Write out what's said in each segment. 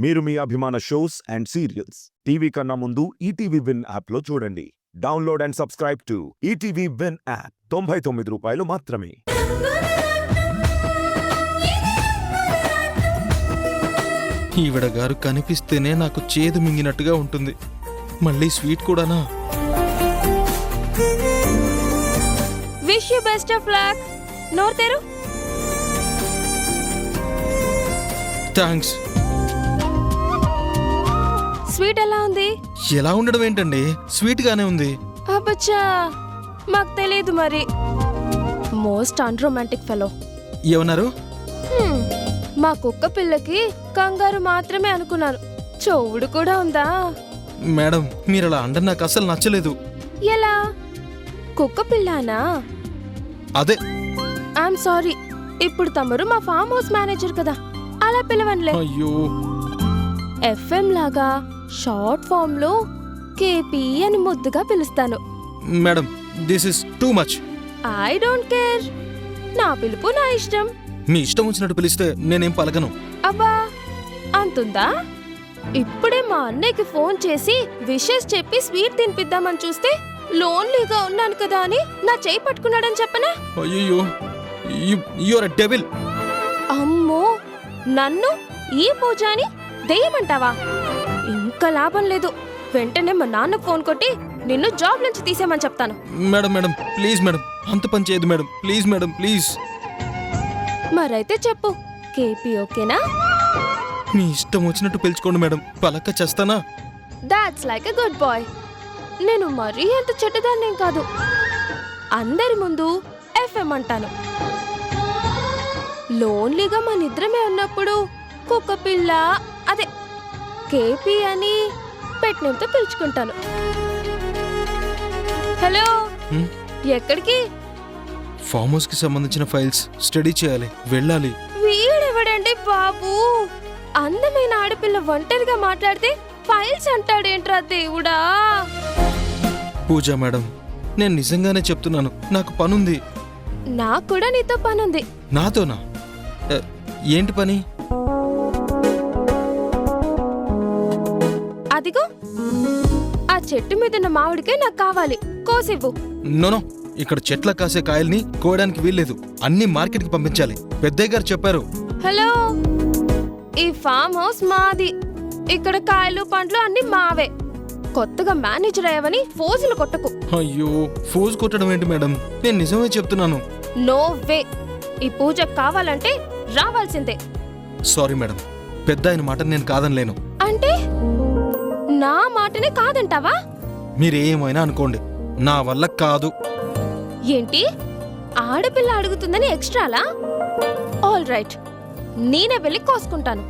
మీరు మీ అభిమాన shows and serials TV కన్నా ముందు ఈటీవీ విన్ యాప్లో చూడండి. Download and subscribe to ETV win app. 99 రూపాయలు మాత్రమే. ఈవిడ గారు కనిపిస్తేనే నాకు చేదు మింగినట్టుగా ఉంటుంది. మళ్ళీ స్వీట్ కూడానా? Wish you best of luck. నోరు తెరు. థ్యాంక్స్. స్వీట్ ఎలా ఉంది? ఎలా ఉండడం ఏంటండి, స్వీట్ గానే ఉంది. అబ్బచ్చా, మాకు తెలియదు మరి. Most unromantic fellow. ఏమన్నారు? మా కుక్క పిల్లకి కంగారు మాత్రమే అనుకున్నాను. చెవుడు కూడా ఉందా? మేడం, మీరు అలా అండ నాకు అసలు నచ్చలేదు. ఎలా? కుక్క పిల్లనా? అదే. I'm sorry. ఇప్పుడు తమరు మా ఫామ్ హౌస్ మేనేజర్ కదా, అలా పిలవనులే. అయ్యో. ఎఫ్ఎం లాగా షార్ట్ ఫామ్ లో కేపీ అని ముద్దుగా పిలుస్తాను. Madam, this is too much. I don't care. నా పిలుపు నా ఇష్టం. మీ ఇష్టం వచ్చినట్టు పిలిస్తే నేనేం పలకను. అబ్బా, అంతుందా? ఇప్పుడే మా అన్నయ్యకి ఫోన్ చేసి విషెస్ చెప్పి స్వీట్ తినిపిద్దామని చూస్తే లోన్లీగా ఉన్నాను కదా అని నా చేయి పట్టుకున్నాడని చెప్పనా? అయ్యో, యు ఆర్ ఎ డెవిల్. అమ్మో, నన్ను ఈ పూజ అని దెయ్యమంటావా? ఇంకా లాభం లేదు. వెంటనే మా నాన్నకు ఫోన్ కొట్టి నిన్ను జాబ్ నుంచి తీసేయమని చెప్తాను. మేడం మేడం ప్లీజ్ మేడం, అంత పని చేయదు మేడం, ప్లీజ్ మేడం ప్లీజ్. మరైతే చెప్పు, కేపీ ఓకేనా? మీ ఇష్టం వచ్చినట్టు పిలుచుకోండి మేడం, పలక్క చేస్తానా? That's like a good boy. నేను మరీ అంత చెడ్డదాన్నేం కాదు. అందరి ముందు ఎఫ్ఎం అంటాను. లోన్లీగా మన ఇద్దరమే ఉన్నప్పుడు కుక్క పిల్ల, అదే కేపీ అని పెట్టినంతో పిలుచుకుంటాను. హలో, ఎక్కడికి? ఫామ్ హౌస్ కి సంబంధించిన ఫైల్స్ స్టడీ చేయాలి, వెళ్ళాలి. వీడెవడండి బాబు? అందమైన ఆడపిల్ల ఒంటరిగా మాట్లాడితే ఫైల్స్ అంటాడేంట్రా దేవుడా? పూజ మేడం, నేను నిజంగానే చెప్తున్నాను, నాకు పనుంది. నాకు కూడా నీతో పనుంది. నాతోనా? ఏంటి పని? అదిగో ఆ చెట్టు మీదున్న మామిడికాయ నాకు కావాలి, కోసివ్వు. నోనో, ఇక్కడ చెట్ల కాసే కాయల్ని కోయడానికి వీల్లేదు, అన్ని మార్కెట్కి పంపించాలి, పెద్దయ్య గారు చెప్పారు. హలో, ఈ ఫామ్ హౌస్ మాది. ఇక్కడ కాయలు పండ్లు అన్ని మావే. కొత్తగా మేనేజర్ అయ్యావని ఫోజులు కొట్టకు. అయ్యో, ఫోజు కొట్టడం ఏంటి మేడం, నేను నిజమే చెప్తున్నాను. No way. ఈ పూజ కావాలంటే రావాల్సిందే. సారీ మేడం, పెద్ద ఆయన మాట నేను కాదనలేను. అంటే నా మాటనే కాదంటావా? మీరేమైనా అనుకోండి, నా వల్ల కాదు. ఏంటి, ఆడపిల్ల అడుగుతుందని ఎక్స్ట్రాలా? ఆల్ రైట్, నేనే వెళ్ళి కోసుకుంటాను.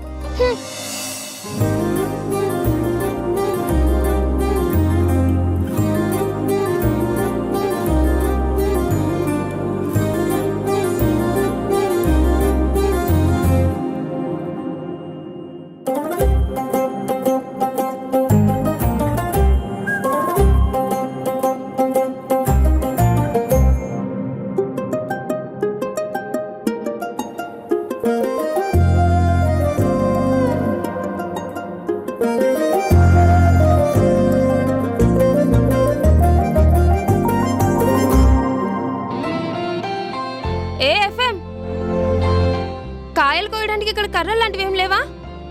కాయలు కోయడానికి ఇక్కడ కర్రలు లాంటివి ఏం లేవా?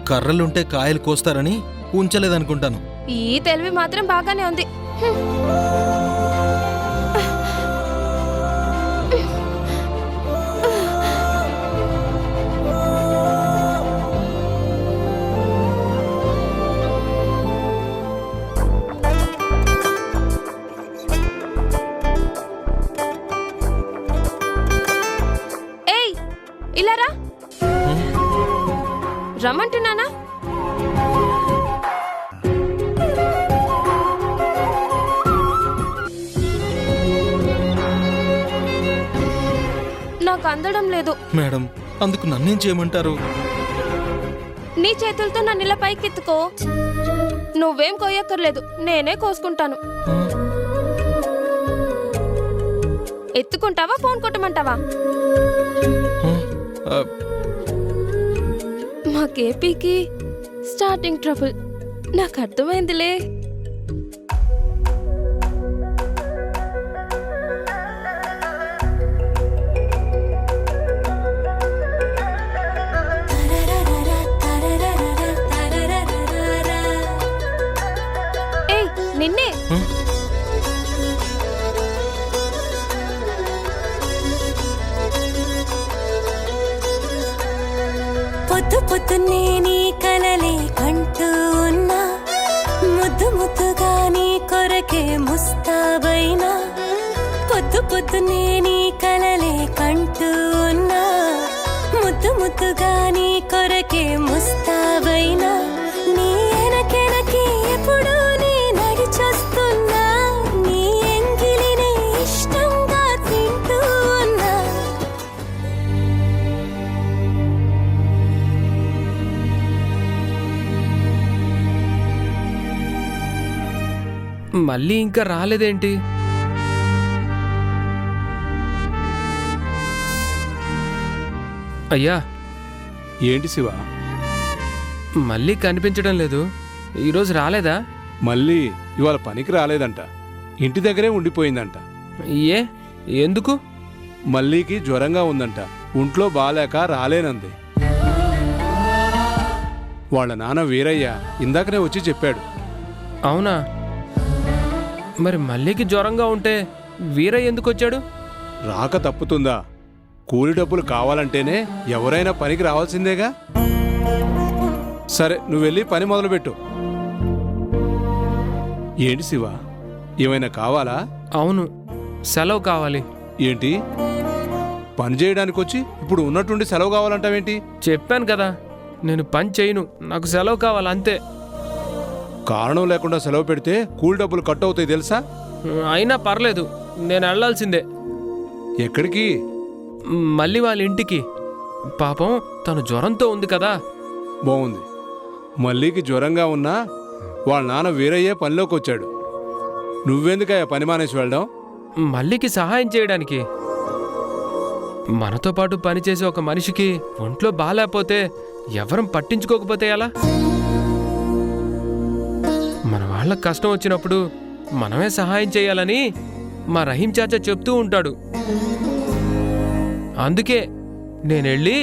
కర్రలుంటే కాయలు కోస్తారని ఉంచలేదనుకుంటాను. ఈ తెలివి మాత్రం బాగానే ఉంది. ఏయ్, ఇలా రా. రమ్మంటున్నానా? నాకు అందడం లేదు. మేడం, అందుకు నన్నేం చేయమంటారు? నీ చేతులతో నన్ను ఇలా పైకెత్తుకో. నువ్వేం కోయక్కర్లేదు, నేనే కోసుకుంటాను. ఎత్తుకుంటావా, ఫోన్ కొట్టమంటావా? మా కేపీకి స్టార్టింగ్ ట్రబుల్. నాకు అర్థమైందిలే. ఏయ్ నిన్నే. పొద్దు పొద్దున్నే నీ కలలే కంటూ ఉన్నా, ముద్దు ముద్దుగా నీ కొరకే ముస్తాబైనా. పొద్దు పొద్దున్నే నీ కలలే కంటూ ఉన్నా, ముద్దు ముద్దుగా నీ కొరకే ముస్తాబైనా. నీ ఎనకెనకే ఎప్పుడు నీ నడిచొస్తున్నా, నీ ఎంగిలినే ఇష్టంగా తింటూ ఉన్నా. మళ్ళీ ఇంకా రాలేదేంటి? అయ్యా, ఏంటి శివ, మళ్ళీ కనిపించడం లేదు. ఈరోజు రాలేదా? మళ్ళీ ఇవాళ పనికి రాలేదంట, ఇంటి దగ్గరే ఉండిపోయిందంట. ఏ ఎందుకు? మల్లీకి జ్వరంగా ఉందంట, ఒంట్లో బాలేక రాలేనంది. వాళ్ళ నాన్న వీరయ్య ఇందాకనే వచ్చి చెప్పాడు. అవునా? మరి మళ్ళీకి జ్వరంగా ఉంటే వీరయ్య ఎందుకు వచ్చాడు? రాక తప్పుతుందా? కూలి డబ్బులు కావాలంటేనే ఎవరైనా పనికి రావాల్సిందేగా. సరే, నువ్వు వెళ్ళి పని మొదలుపెట్టు. ఏంటి శివ, ఏమైనా కావాలా? అవును, సెలవు కావాలి. ఏంటి, పని చేయడానికి వచ్చి ఇప్పుడు ఉన్నట్టుండి సెలవు కావాలంటావేంటి? చెప్పాను కదా, నేను పని చేయను, నాకు సెలవు కావాలి అంతే. కారణం లేకుండా సెలవు పెడితే కూలి డబ్బులు కట్ అవుతాయి తెలుసా? అయినా పర్లేదు, నేను వెళ్ళాల్సిందే. ఎక్కడికి? మళ్ళీ వాళ్ళ ఇంటికి. పాపం తను జ్వరంతో ఉంది కదా. బాగుంది. మల్లీకి జ్వరంగా ఉన్నా వాళ్ళ నాన్న వీరయ్యే పనిలోకి వచ్చాడు. నువ్వెందుకయ్యా పని మానేసి వెళ్ళడం? మళ్ళీకి సహాయం చేయడానికి. మనతో పాటు పనిచేసే ఒక మనిషికి ఒంట్లో బాగాలేకపోతే ఎవరం పట్టించుకోకపోతే ఎలా? మన వాళ్ళకి కష్టం వచ్చినప్పుడు మనమే సహాయం చేయాలని మా రహీం చాచా చెప్తూ ఉంటాడు. అందుకే నేనెళ్ళి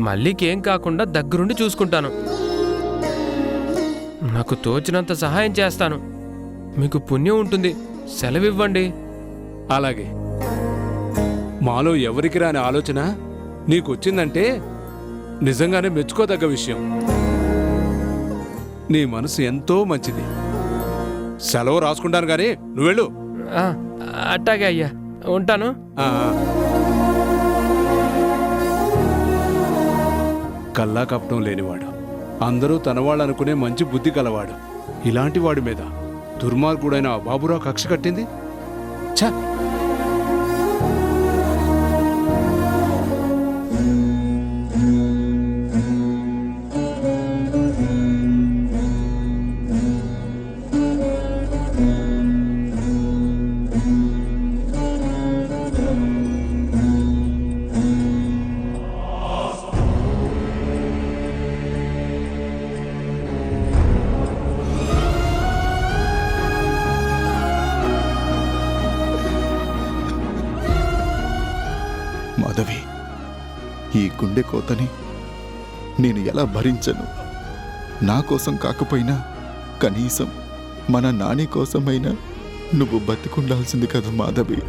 మళ్ళీకి ఏం కాకుండా దగ్గరుండి చూసుకుంటాను. నాకు తోచినంత సహాయం చేస్తాను. మీకు పుణ్యం ఉంటుంది, సెలవివ్వండి. అలాగే. మాలో ఎవరికి రాని ఆలోచన నీకొచ్చిందంటే నిజంగానే మెచ్చుకోదగ్గ విషయం. నీ మనసు ఎంతో మంచిది. సెలవు రాసుకుంటాను గానీ నువ్వెళ్ళు. ఆ, అట్టాగే అయ్యా, ఉంటాను. కల్లా కపటం లేనివాడు, అందరూ తనవాళ్ళు అనుకునే మంచి బుద్ధి కలవాడు. ఇలాంటి వాడి మీద దుర్మార్గుడైన ఆ బాబురావు కక్ష కట్టింది. ఛ! మాధవి, ఈ గుండె కోతని నేను ఎలా భరించను? నా కోసం కాకపోయినా కనీసం మన నాని కోసమైనా నువ్వు బతికుండాల్సింది కదా మాధవి.